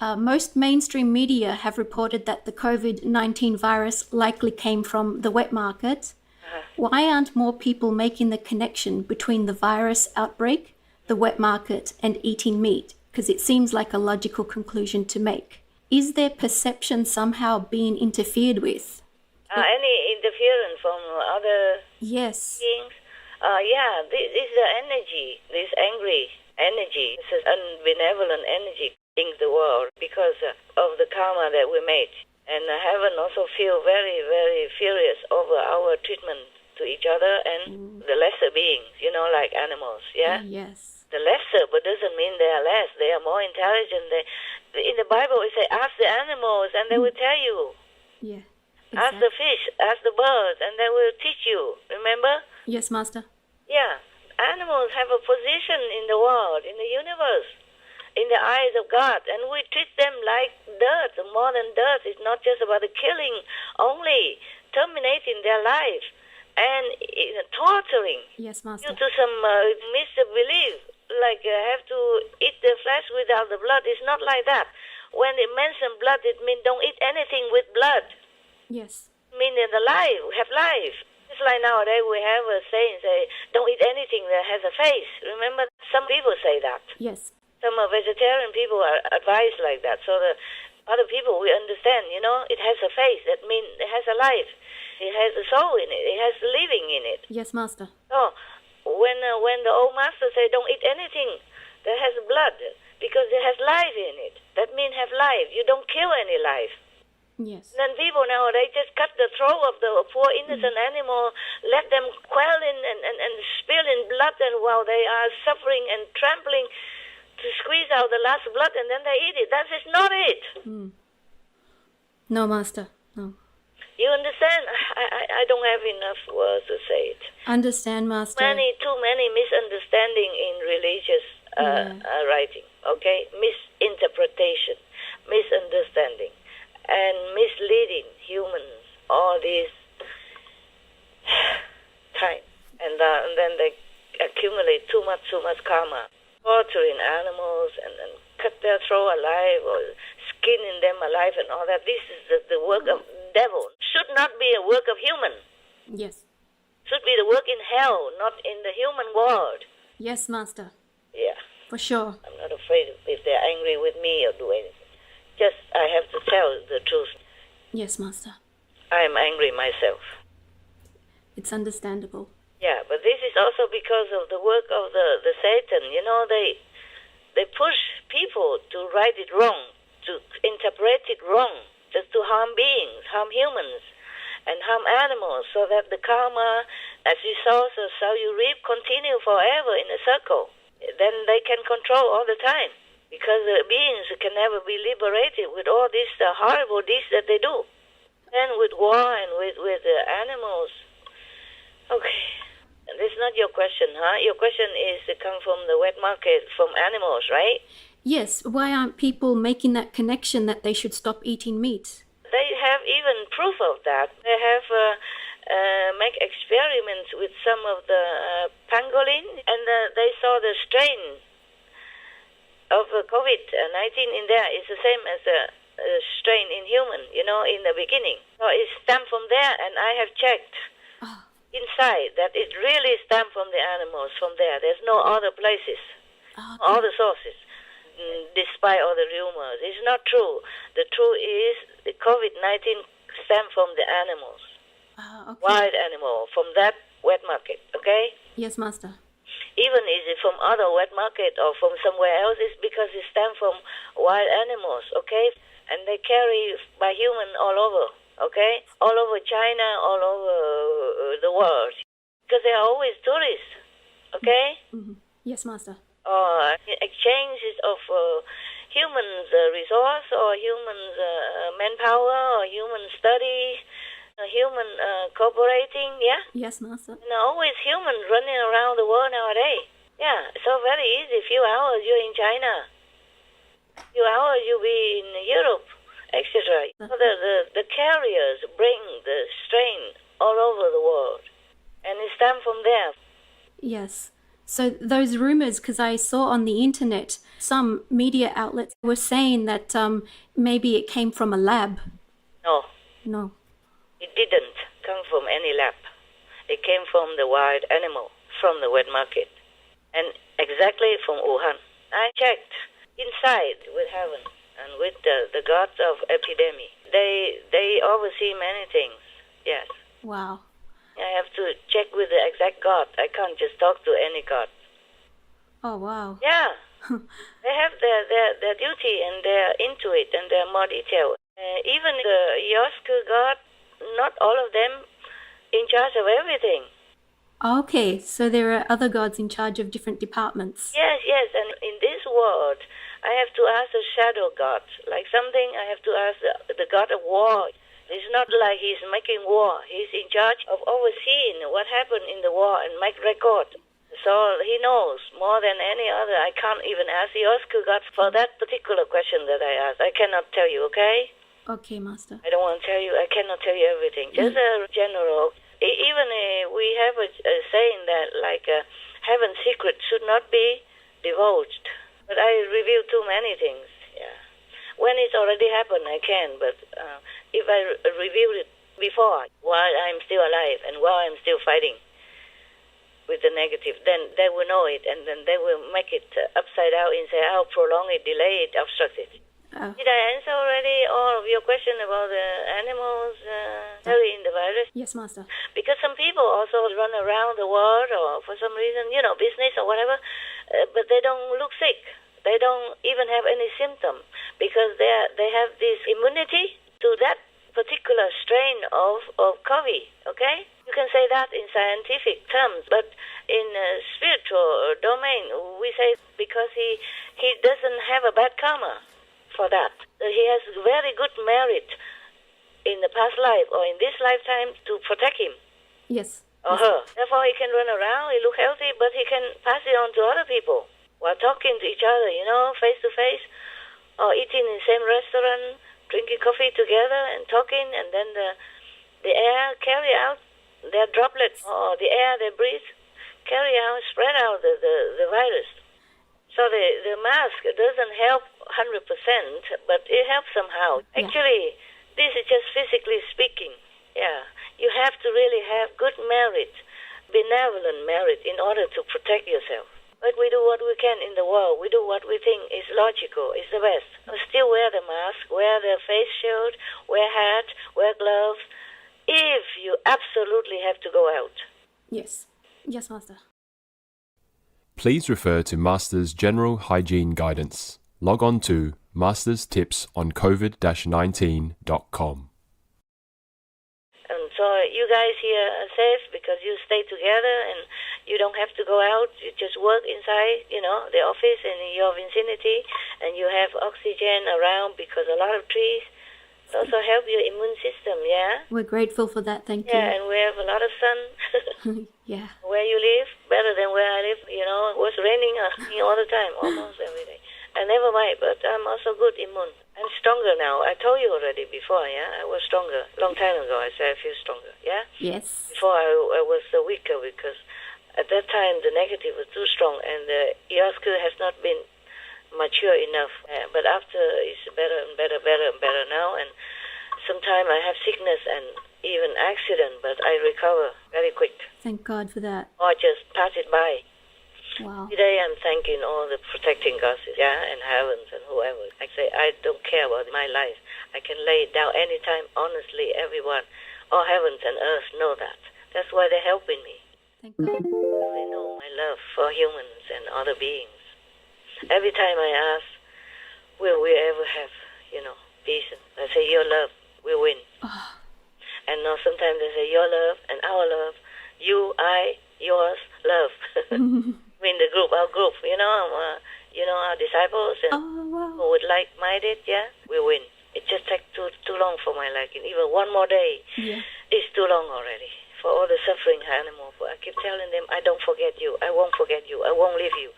Most mainstream media have reported that the COVID-19 virus likely came from the wet market. Why aren't more people making the connection between the virus outbreak, the wet market, and eating meat? Because it seems like a logical conclusion to make. Is their perception somehow being interfered with? Any interference from other Yes. beings? This is the energy, this angry energy, this is unbenevolent energy in the world because of the karma that we made. And heaven also feel very, very furious over our treatment to each other and the lesser beings, like animals, yeah? Yes. The lesser, but doesn't mean they are less. They are more intelligent. In the Bible, it says, ask the animals and they will tell you. Yeah. Ask the fish, ask the birds, and they will teach you. Remember? Yes, Master. Yeah. Animals have a position in the world, in the universe, in the eyes of God, and we treat them like dirt, more than dirt. It's not just about the killing only, terminating their life and torturing Yes, Master. due to some misbelief, like have to eat the flesh without the blood. It's not like that. When it mentions blood, it means don't eat anything with blood. Yes. Meaning the life, have life. It's like nowadays we have a saying, say, don't eat anything that has a face. Remember, some people say that. Yes. Some vegetarian people are advised like that. So the other people, we understand, it has a face. That means it has a life. It has a soul in it. It has living in it. Yes, Master. So when the old master say, don't eat anything that has blood, because it has life in it. That means have life. You don't kill any life. Yes. Then people nowadays just cut the throat of the poor innocent animal, let them quail and spill in blood, and while they are suffering and trampling to squeeze out the last blood, and then they eat it. That is not it. No, Master. No. You understand? I don't have enough words to say it. Understand, Master. Too many misunderstanding in religious writing, okay? Misinterpretation, misunderstanding, and misleading humans all this time. And then they accumulate too much karma, torturing animals and cut their throat alive or skinning them alive and all that. This is the work of devil. Should not be a work of human. Yes. Should be the work in hell, not in the human world. Yes, Master. Yeah. For sure. I'm not afraid if they're angry with me or do anything. Just I have to tell the truth. Yes, Master. I am angry myself. It's understandable. Yeah, but this is also because of the work of the Satan. They push people to write it wrong, to interpret it wrong, just to harm beings, harm humans, and harm animals, so that the karma, as you sow, so shall you reap, continue forever in a circle. Then they can control all the time, because the beings can never be liberated with all these horrible deeds that they do. And with war and with animals. Okay. This is not your question, huh? Your question is to come from the wet market, from animals, right? Yes. Why aren't people making that connection that they should stop eating meat? They have even proof of that. They have make experiments with some of the pangolin, and they saw the strain of COVID-19 in there is the same as the strain in human, in the beginning. So it stemmed from there, and I have checked inside that it really stemmed from the animals, from there. There's no other places, all the sources, despite all the rumors. It's not true. The truth is the COVID-19 stemmed from the animals, wild animal, from that wet market, okay? Yes, Master. Even is it from other wet market or from somewhere else, it's because it stems from wild animals, okay? And they carry by human all over, okay? All over China, all over the world. Because they are always tourists, okay? Mm-hmm. Yes, Master. Exchanges of humans' resource or humans' manpower or human study, human cooperating, yeah? Yes, Master. And always humans running around the world nowadays. Yeah, so very easy. Few hours you're in China. Few hours you'll be in Europe, etc. So the carriers bring the strain all over the world. And it stems from there. Yes. So those rumors, because I saw on the internet, some media outlets were saying that maybe it came from a lab. No, No. it didn't come from any lab. It came from the wild animal, from the wet market, and exactly from Wuhan. I checked inside with heaven and with the gods of epidemic. They oversee many things. Yes. Wow. I have to check with the exact god. I can't just talk to any god. Oh, wow. Yeah. They have their duty and they're into it and they're more detailed. Even the Yosku god, not all of them in charge of everything. Okay, so there are other gods in charge of different departments. Yes, and in this world, I have to ask the shadow god. Like something, I have to ask the god of war. It's not like he's making war. He's in charge of overseeing what happened in the war and make record. So he knows more than any other. I can't even ask the Yosku god for that particular question that I asked. I cannot tell you, okay? Okay, Master. I don't want to tell you. I cannot tell you everything. Just a general. Even we have a saying that like heaven's secret should not be divulged. But I reveal too many things. Yeah. When it's already happened, I can. But if I reveal it before, while I'm still alive and while I'm still fighting with the negative, then they will know it, and then they will make it upside down, inside out, prolong it, delay it, obstruct it. Oh. Did I answer already all of your question about the animals carrying the virus? Yes, Master. Because some people also run around the world or for some reason, business or whatever, but they don't look sick. They don't even have any symptom because they have this immunity to that particular strain of COVID, okay? You can say that in scientific terms, but in spiritual domain, we say because he doesn't have a bad karma for that. He has very good merit in the past life or in this lifetime to protect him. Yes. Or her. Therefore, he can run around, he look healthy, but he can pass it on to other people while talking to each other, face to face, or eating in the same restaurant, drinking coffee together and talking, and then the air carry out their droplets, or the air they breathe, spread out the virus. So the mask doesn't help 100%, but it helps somehow. Yeah. Actually, this is just physically speaking. Yeah, you have to really have good merit, benevolent merit, in order to protect yourself. But we do what we can in the world. We do what we think is logical, is the best. Still wear the mask, wear the face shield, wear hat, wear gloves, if you absolutely have to go out. Yes. Yes, Master. Please refer to Master's General Hygiene Guidance. Log on to Master's Tips on COVID-19.com. And so you guys here are safe because you stay together and you don't have to go out. You just work inside, the office and in your vicinity, and you have oxygen around because a lot of trees also help your immune system, yeah? We're grateful for that, thank Yeah, and we have a lot of sun. you. Yeah. Where you live, better than where I live, it was raining all the time, almost every day. And never mind, but I'm also good immune. I'm stronger now. I told you already before, yeah? I was stronger. Long time ago, I said I feel stronger, yeah? Yes. Before I was weaker because at that time the negative was too strong and the Yosku has not been mature enough. But after it's better and better now, and sometimes I have sickness and even accident, but I recover very quick. Thank God for that. Or just pass it by. Wow. Today I'm thanking all the protecting gods, yeah, and heavens and whoever. I say I don't care about my life. I can lay it down anytime, honestly, everyone. All heavens and earth know that. That's why they're helping me. Thank God. They know my love for humans and other beings. Every time I ask, will we ever have, peace? I say, your love will win. Oh. And now sometimes they say, your love and our love, you, I, yours, love. In the group, our group, our disciples and who would like-minded, yeah, we win. It just takes too long for my liking. Even one more day is too long already. For all the suffering animals, I keep telling them, I don't forget you. I won't forget you. I won't leave you.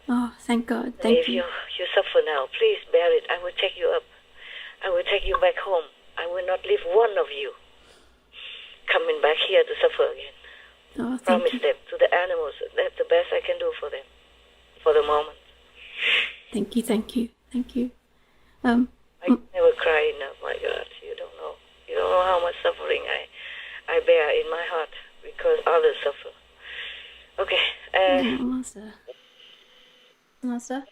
Oh, thank God. Thank you. If you suffer now, please bear it. I will take you up. I will take you back home. I will not leave one of you coming back here to suffer again. Oh, thank Promise you. them to the animals. That's the best I can do for them for the moment. Thank you, thank you, thank you. I never cry enough. My God, you don't know. You don't know how much suffering I bear in my heart because others suffer. Okay. Master.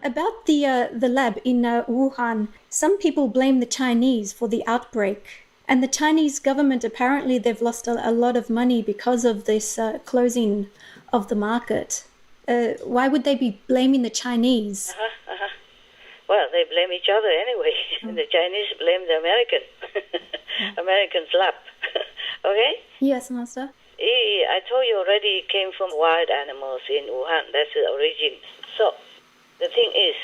About the lab in Wuhan, some people blame the Chinese for the outbreak. And the Chinese government, apparently they've lost a lot of money because of this closing of the market. Why would they be blaming the Chinese? Well, they blame each other anyway. The Chinese blame the American. Americans lap. Okay? Yes, Master. I told you already, it came from wild animals in Wuhan. That's the origin. So, the thing is,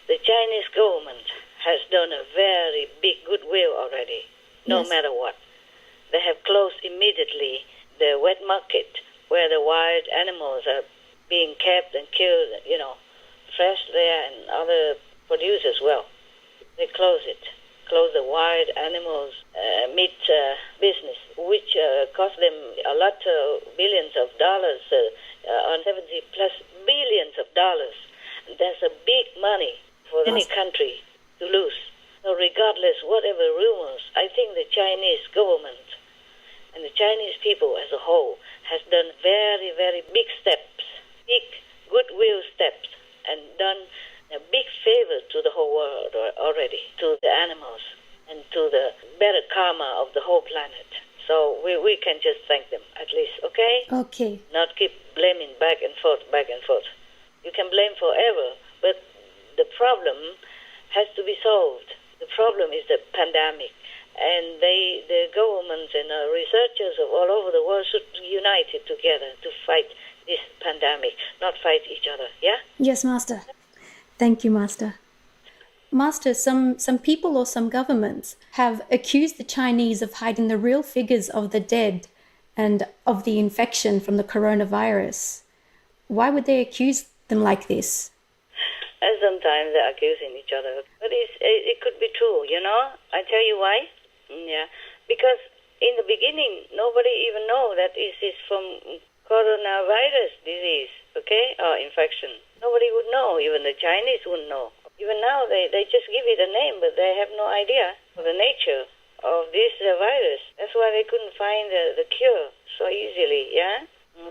the Chinese government has done a very big goodwill already, no Yes. matter what. They have closed immediately the wet market where the wild animals are being kept and killed, fresh there and other produce as well. They close it. Close the wild animals meat business, which cost them a lot of billions of dollars, on 70 plus billions of dollars. That's a big money for any country to lose. So regardless, whatever rumors, I think the Chinese government and the Chinese people as a whole has done very, very big steps, big goodwill steps, and done a big favor to the whole world already, to the animals, and to the better karma of the whole planet. So we can just thank them, at least, okay? Okay. Not keep blaming back and forth, back and forth. You can blame forever, but the problem has to be solved. The problem is the pandemic. And the governments and researchers of all over the world should unite together to fight this pandemic, not fight each other, yeah? Yes, Master. Thank you, Master. Master, some people or some governments have accused the Chinese of hiding the real figures of the dead and of the infection from the coronavirus. Why would they accuse them like this? And sometimes they're accusing each other. But it could be true, I tell you why. Yeah. Because in the beginning, nobody even know that this is from coronavirus disease, okay, or infection. Nobody would know. Even the Chinese wouldn't know. Even now, they just give it a name, but they have no idea of the nature of this virus. That's why they couldn't find the cure so easily, yeah?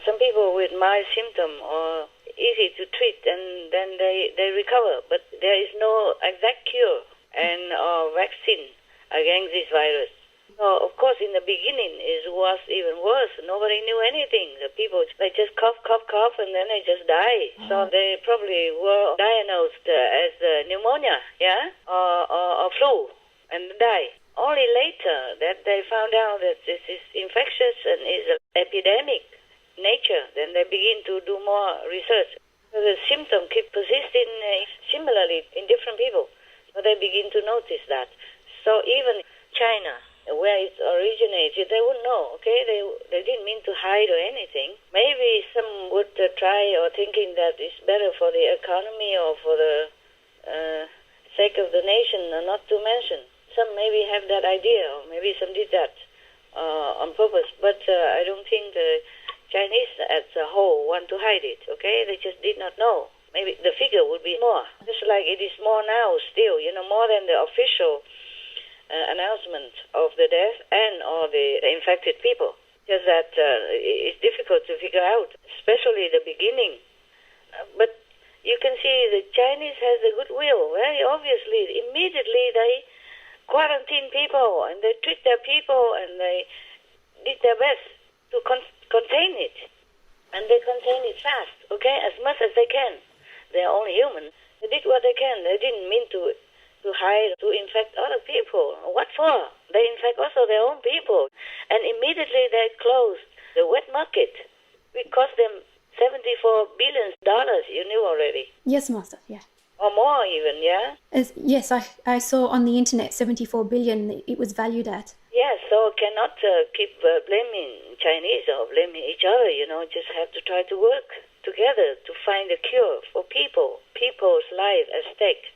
Some people with mild symptom or easy to treat, and then they recover. But there is no exact cure and or vaccine against this virus. So, of course, in the beginning, it was even worse. Nobody knew anything. The people, they just cough, and then they just die. So they probably were diagnosed as pneumonia, yeah, or flu, and die. Only later that they found out that this is infectious and is an epidemic nature, then they begin to do more research. So the symptoms keep persisting similarly in different people. So they begin to notice that. So even China, where it originated, they wouldn't know, okay? They didn't mean to hide or anything. Maybe some would try or thinking that it's better for the economy or for the sake of the nation not to mention. Some maybe have that idea, or maybe some did that on purpose. But I don't think the Chinese as a whole want to hide it, okay? They just did not know. Maybe the figure would be more. Just like it is more now still, more than the official announcement of the death and or the infected people. Just that it's difficult to figure out, especially the beginning. But you can see the Chinese has a goodwill, very obviously. Immediately they quarantine people and they treat their people and they did their best to contain it. And they contain it fast, okay, as much as they can. They're only human. They did what they can. They didn't mean to hide, to infect other people. What for? They infect also their own people. And immediately they closed the wet market. It cost them $74 billion, you knew already. Yes, Master, yeah. Or more even, yeah? Yes, I saw on the internet 74 billion it was valued at. Yes, so cannot keep blaming Chinese or blaming each other, just have to try to work together to find a cure for people, people's life at stake.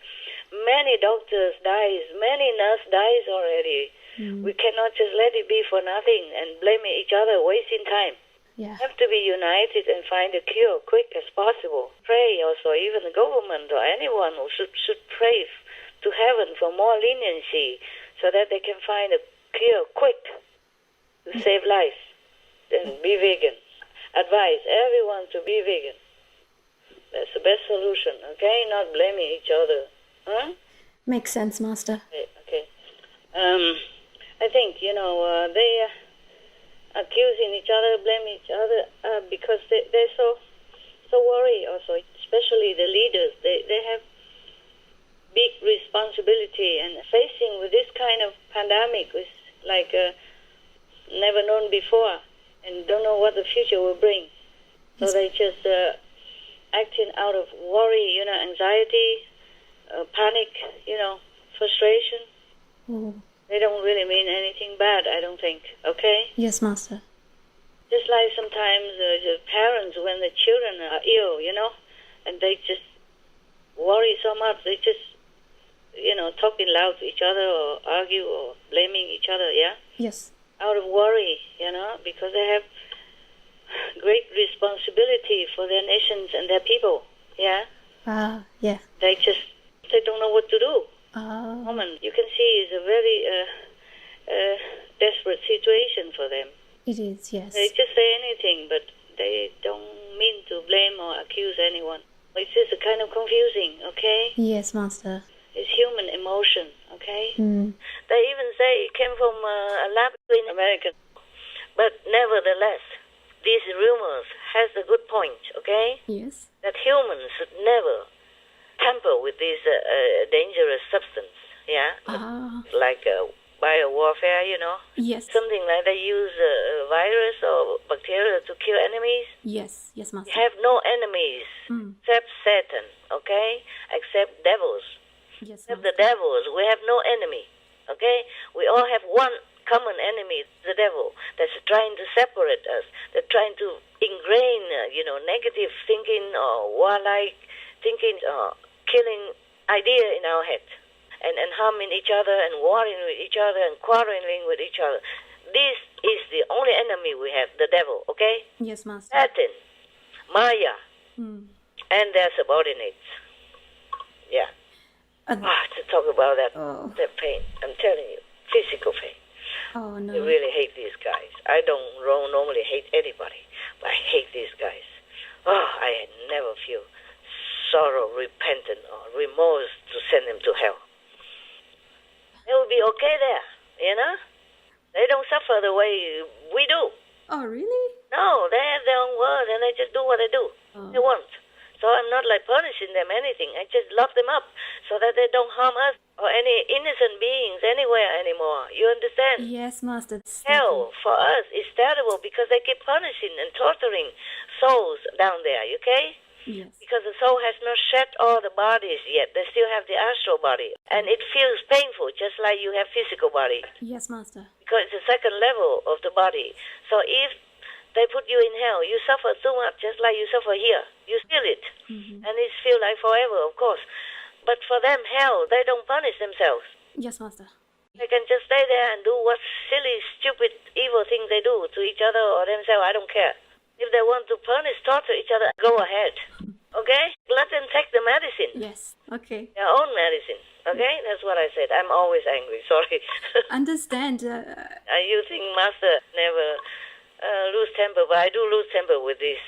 Many doctors dies, many nurse dies already. We cannot just let it be for nothing and blame each other, wasting time. Yeah. Have to be united and find a cure quick as possible. Pray also, even the government or anyone who should pray to heaven for more leniency so that they can find a cure quick to save lives. Then be vegan. Advise everyone to be vegan. That's the best solution, okay? Not blaming each other. Huh? Makes sense, Master. Okay. I think, they accusing each other, blaming each other because they're so worried also, especially the leaders. They have big responsibility and facing with this kind of pandemic is like never known before and don't know what the future will bring. So they just acting out of worry, anxiety, panic, frustration. Oh. They don't really mean anything bad, I don't think, okay? Yes, Master. Just like sometimes the parents, when the children are ill, and they just worry so much, they just, talking loud to each other or argue or blaming each other, yeah? Yes. Out of worry, because they have great responsibility for their nations and their people, yeah? Yeah. They don't know what to do. Woman, you can see it's a very desperate situation for them. It is, yes. They just say anything, but they don't mean to blame or accuse anyone. It's just a kind of confusing, okay? Yes, Master. It's human emotion, okay? They even say it came from a lab in America. But nevertheless, these rumors has a good point, okay? Yes. That humans should never tamper with this dangerous substance, yeah? Like biowarfare, Yes. Something like they use a virus or bacteria to kill enemies. Yes, Master. We have no enemies except Satan, okay? Except devils. Yes, Except the devils, we have no enemy, okay? We all have one common enemy, the devil, that's trying to separate us. They're trying to ingrain, negative thinking or warlike thinking or killing idea in our head and harming each other and warring with each other and quarreling with each other. This is the only enemy we have, the devil, okay? Yes, Master. Satan, Maya, and their subordinates. Yeah. To talk about that pain, I'm telling you, physical pain. Oh, no. I really hate these guys. I don't normally hate anybody, but I hate these guys. I never feel sorrow, repentance, or remorse to send them to hell. They will be okay there, They don't suffer the way we do. Oh, really? No, they have their own world and they just do what they do. They want. So I'm not like punishing them anything. I just lock them up so that they don't harm us or any innocent beings anywhere anymore. You understand? Yes, Master. Hell for us is terrible because they keep punishing and torturing souls down there, okay? Yes. Because the soul has not shed all the bodies yet. They still have the astral body. And it feels painful just like you have physical body. Yes, Master. Because it's the second level of the body. So if they put you in hell, you suffer so much just like you suffer here. You feel it. And it feels like forever, of course. But for them, hell, they don't punish themselves. Yes, Master. They can just stay there and do what silly, stupid, evil things they do to each other or themselves. I don't care. If they want to punish, torture each other, go ahead. Okay? Let them take the medicine. Yes. Okay. Their own medicine. Okay? That's what I said. I'm always angry. Sorry. Understand. You think Master never lose temper, but I do lose temper with these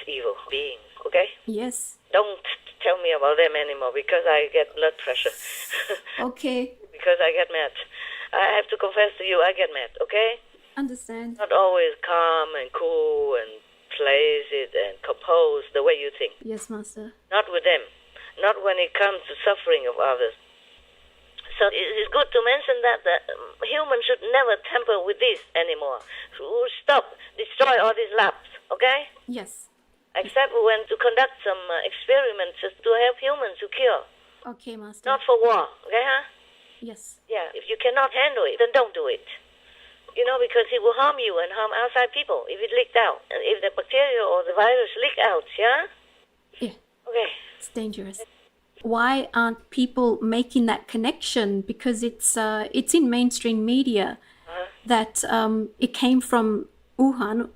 evil beings. Okay? Yes. Don't tell me about them anymore because I get blood pressure. Okay. Because I get mad. I have to confess to you, I get mad. Okay? Understand. Not always calm and cool and placid and composed the way you think. Yes, Master. Not with them. Not when it comes to suffering of others. So it's good to mention that humans should never tamper with this anymore. Stop, destroy all these labs, okay? Yes. Except when to conduct some experiments just to help humans to cure. Okay, Master. Not for war, okay, huh? Yes. Yeah, if you cannot handle it, then don't do it. Because it will harm you and harm outside people if it leaked out. And if the bacteria or the virus leak out, yeah? Yeah. Okay. It's dangerous. Why aren't people making that connection? Because it's in mainstream media that it came from Wuhan.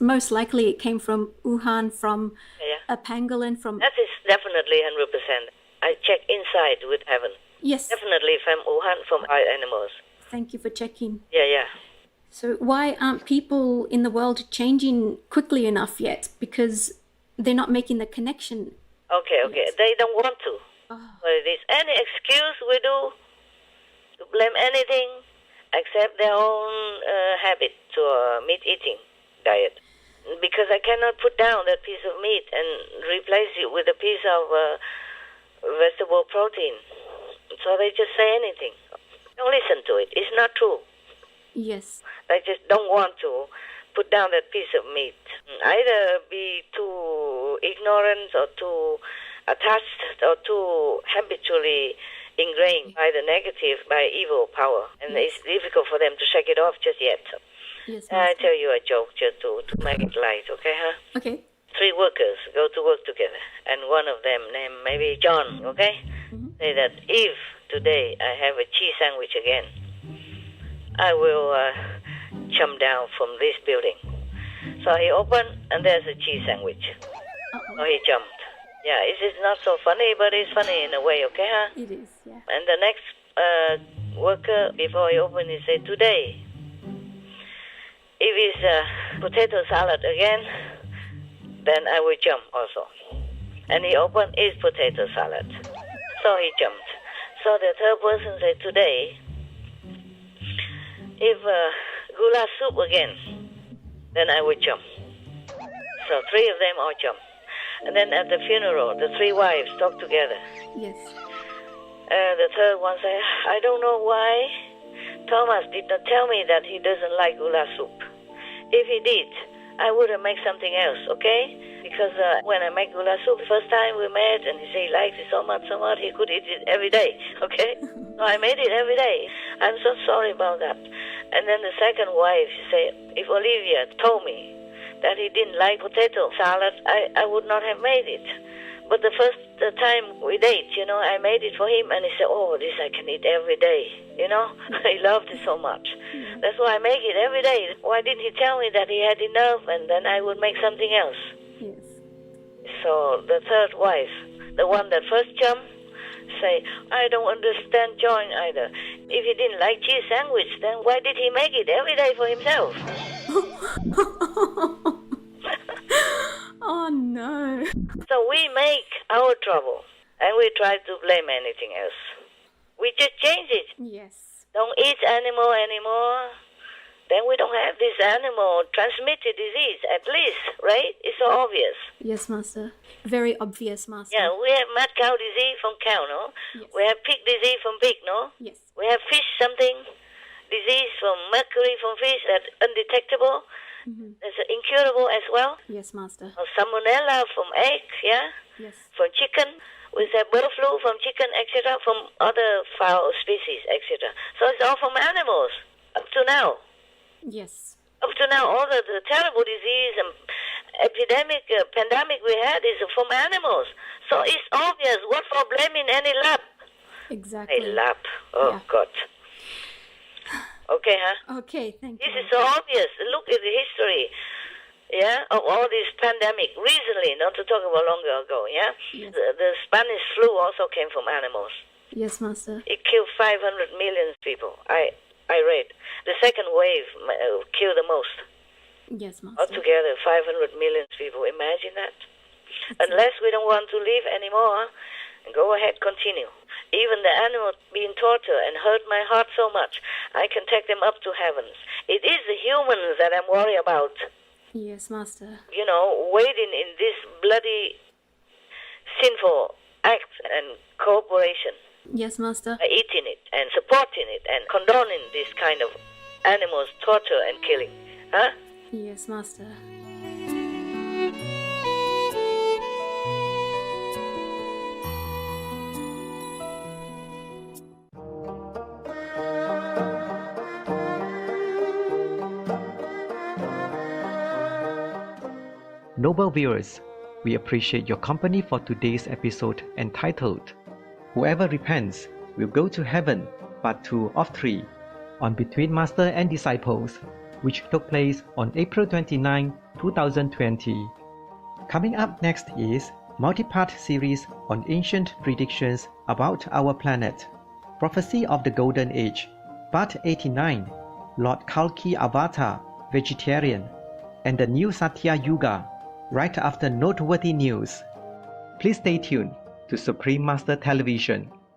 Most likely it came from Wuhan, from Yeah. a pangolin, from That is definitely 100%. I check inside with heaven. yes. Definitely from Wuhan, from our animals. Thank you for checking. Yeah. So why aren't people in the world changing quickly enough yet? Because they're not making the connection. Okay. Yes. They don't want to. Oh, But it is any excuse we do to blame anything except their own habit to meat eating diet. Because I cannot put down that piece of meat and replace it with a piece of vegetable protein. So they just say anything. Don't listen to it. It's not true. yes. They just don't want to put down that piece of meat. Either be too ignorant or too attached or too habitually ingrained by the negative, by evil power. And it's difficult for them to shake it off just yet. Yes, I Master. tell you a joke just to make it light, okay, huh? Okay. 3 workers go to work together, and one of them, named maybe John, okay, say that if today I have a cheese sandwich again, I will jump down from this building. So he opened, and there's a cheese sandwich. So he jumped. Yeah, it is not so funny, but it's funny in a way, okay, huh? It is, yeah. And the next worker, before he opened, he said, today, if it's potato salad again, then I will jump also. And he opened his potato salad. So he jumped. So the third person said, today, if goulash soup again, then I will jump. So 3 of them all jumped. And then at the funeral, the 3 wives talked together. Yes. The third one said, I don't know why Thomas did not tell me that he doesn't like goulash soup. If he did, I would have made something else, okay? Because when I make goulash soup, the first time we met, and he said he liked it so much, he could eat it every day, okay? So I made it every day. I'm so sorry about that. And then the second wife, she said, if Olivia told me that he didn't like potato salad, I would not have made it. But the first time we date, I made it for him, and he said, oh, this I can eat every day, He loved it so much. That's why I make it every day. Why didn't he tell me that he had enough, and then I would make something else? Yes. So the third wife, the one that first jumped, say, I don't understand John either. If he didn't like cheese sandwich, then why did he make it every day for himself? Oh, no. So we make our trouble, and we try to blame anything else. We just change it. Yes. Don't eat animal anymore. Then we don't have this animal transmitted disease, at least, right? It's so obvious. Yes, Master. Very obvious, Master. Yeah, we have mad cow disease from cow, no? Yes. We have pig disease from pig, no? Yes. We have fish something, disease from mercury from fish that's undetectable. That's incurable as well. Yes, Master. Or salmonella from egg, yeah? Yes. From chicken. We have bird flu from chicken, etc., from other fowl species, etc. So it's all from animals up to now. Yes. Up to now, all the terrible disease and epidemic, pandemic we had is from animals. So it's obvious. What for blaming any lab? Exactly. A lab. Oh, Yeah. God. Okay, huh? Okay, thank This you. is so obvious. Look at the history, yeah, of all this pandemic. Recently, not to talk about longer ago, yeah? Yes. The Spanish flu also came from animals. Yes, Master. It killed 500 million people. I read. The second wave killed the most. Yes, Master. Altogether, 500 million people. Imagine that. Unless we don't want to live anymore, go ahead, continue. Even the animals being tortured and hurt my heart so much, I can take them up to heavens. It is the humans that I'm worried about, Yes, Master. waiting in this bloody sinful act and cooperation, Yes, Master. eating it and supporting it and condoning this kind of animals torture and killing. Huh? Yes, Master. Noble viewers, We appreciate your company for today's episode entitled Whoever Repents Will Go to Heaven, Part 2 of 3, on Between Master and Disciples, which took place on April 29, 2020. Coming up next is multi-part series on ancient predictions about our planet, Prophecy of the Golden Age, Part 89, Lord Kalki Avatar, Vegetarian, and the New Satya Yuga, right after noteworthy news. Please stay tuned to Supreme Master Television.